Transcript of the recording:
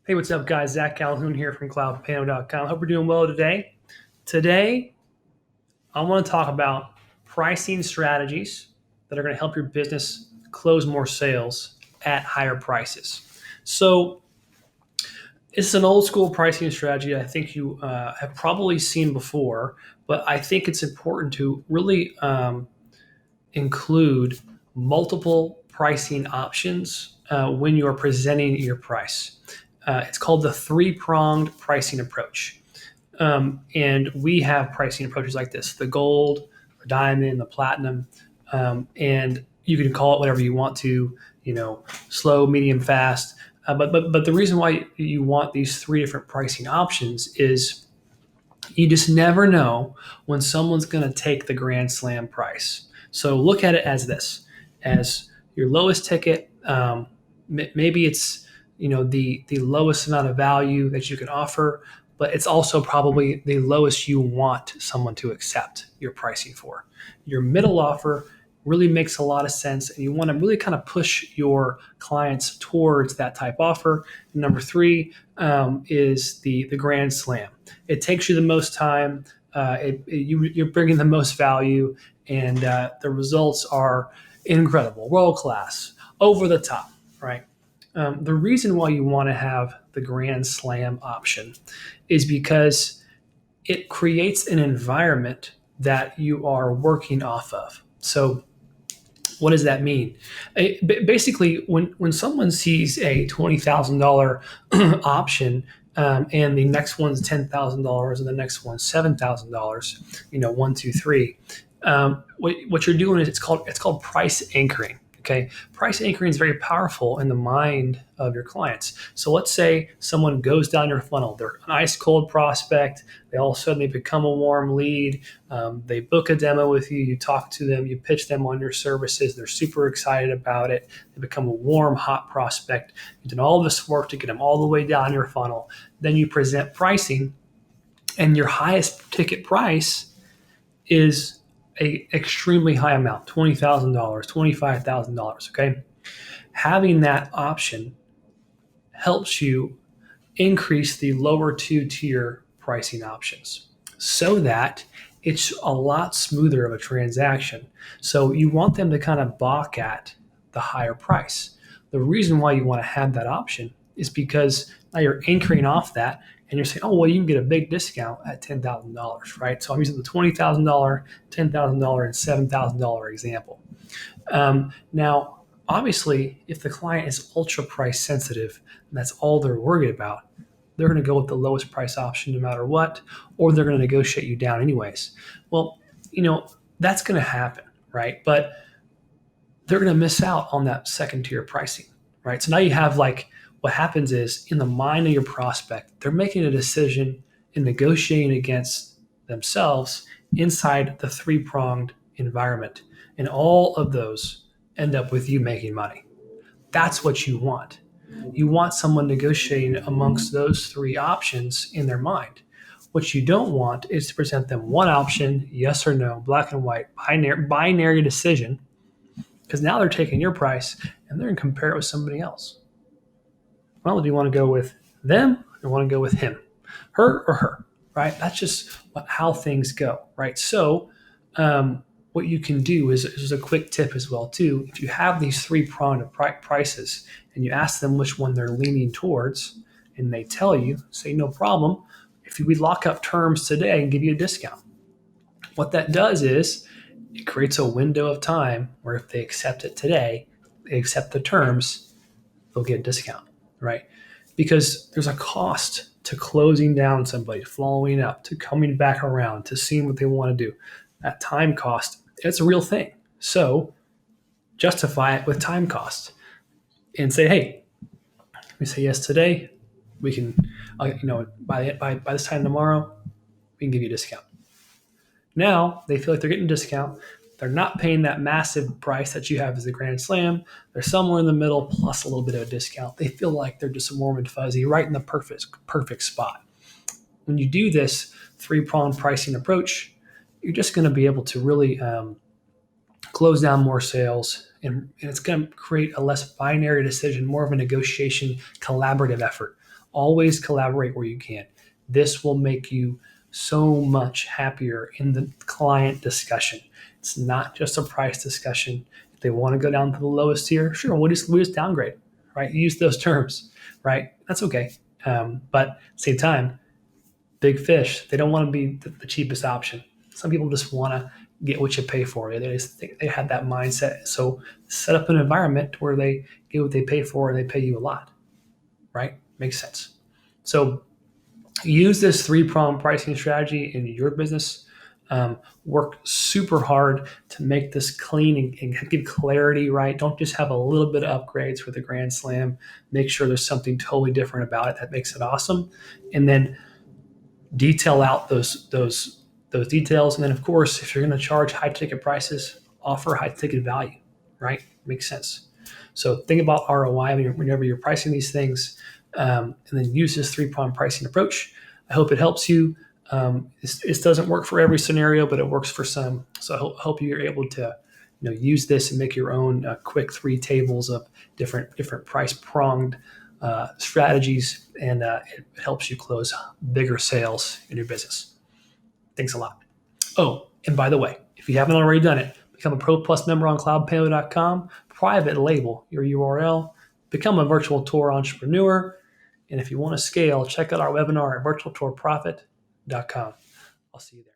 Hey, what's up, guys? Zach Calhoun here from cloudpano.com. Hope you're doing well today. Today, I want to talk about pricing strategies that are going to help your business close more sales at higher prices. So, it's an old school pricing strategy I think you have probably seen before, but I think it's important to really include multiple pricing options when you are presenting your price. It's called the three-pronged pricing approach. And we have pricing approaches like this: the gold, the diamond, the platinum. And you can call it whatever you want to, slow, medium, fast. But the reason why you want these three different pricing options is you just never know when someone's going to take the grand slam price. So look at it as this: as your lowest ticket. Maybe it's the lowest amount of value that you can offer, but it's also probably the lowest you want someone to accept your pricing for. Your middle offer really makes a lot of sense, and you want to really kind of push your clients towards that type offer. And number three is the grand slam. It takes you the most time. You're bringing the most value, and the results are incredible, world class, over the top, right? The reason why you want to have the grand slam option is because it creates an environment that you are working off of. So what does that mean? Basically, when someone sees a $20,000 option, and the next one's $10,000 and the next one's $7,000, one, two, three. What you're doing is it's called price anchoring. Okay, price anchoring is very powerful in the mind of your clients. So let's say someone goes down your funnel; they're an ice cold prospect. They all of a sudden they become a warm lead. They book a demo with you. You talk to them. You pitch them on your services. They're super excited about it. They become a warm, hot prospect. You did all this work to get them all the way down your funnel. Then you present pricing, and your highest ticket price is a extremely high amount, $20,000, $25,000. Okay, having that option helps you increase the lower two tier pricing options so that it's a lot smoother of a transaction. So you want them to kind of balk at the higher price. The reason why you want to have that option is because now you're anchoring off that, and you're saying, oh, well, you can get a big discount at $10,000, right? So I'm using the $20,000, $10,000, and $7,000 example. Now, obviously, if the client is ultra price sensitive and that's all they're worried about, they're going to go with the lowest price option no matter what, or they're going to negotiate you down anyways. Well, that's going to happen, right? But they're going to miss out on that second tier pricing, right? So now you have what happens is in the mind of your prospect, they're making a decision and negotiating against themselves inside the three pronged environment. And all of those end up with you making money. That's what you want. You want someone negotiating amongst those three options in their mind. What you don't want is to present them one option, yes or no, black and white, binary decision, because now they're taking your price and they're going to compare it with somebody else. Well, do you want to go with them or want to go with him, her or her, right? That's just how things go, right? So, what you can do is a quick tip as well too. If you have these three pronged prices and you ask them which one they're leaning towards, and they tell you, say no problem. If we lock up terms today and give you a discount, what that does is it creates a window of time where if they accept it today, they accept the terms, they'll get a discount, right? Because there's a cost to closing down somebody, following up, to coming back around, to seeing what they want to do. That time cost, it's a real thing. So justify it with time cost and say, hey, we say yes today. We can, by this time tomorrow, we can give you a discount. Now they feel like they're getting a discount. They're not paying that massive price that you have as a grand slam. They're somewhere in the middle plus a little bit of a discount. They feel like they're just warm and fuzzy, right in the perfect spot. When you do this three-pronged pricing approach, you're just going to be able to really close down more sales, and it's going to create a less binary decision, more of a negotiation, collaborative effort. Always collaborate where you can. This will make you so much happier in the client discussion. It's not just a price discussion. If they want to go down to the lowest tier, sure, we just downgrade, right? Use those terms, right? That's okay. But at the same time, big fish, they don't want to be the cheapest option. Some people just want to get what you pay for. They just think they have that mindset. So set up an environment where they get what they pay for and they pay you a lot, right? Makes sense. So use this three-pronged pricing strategy in your business. Work super hard to make this clean and give clarity, right? Don't just have a little bit of upgrades for the Grand Slam. Make sure there's something totally different about it that makes it awesome. And then detail out those details. And then, of course, if you're going to charge high ticket prices, offer high ticket value, right? Makes sense. So think about ROI whenever you're pricing these things, and then use this three-pronged pricing approach. I hope it helps you. This doesn't work for every scenario, but it works for some. So I hope you're able to use this and make your own quick 3 tables of different price pronged strategies, and it helps you close bigger sales in your business. Thanks a lot. Oh, and by the way, if you haven't already done it, become a Pro Plus member on cloudpaleo.com, private label your URL, become a virtual tour entrepreneur, and if you want to scale, check out our webinar at virtualtourprofit.com. I'll see you there.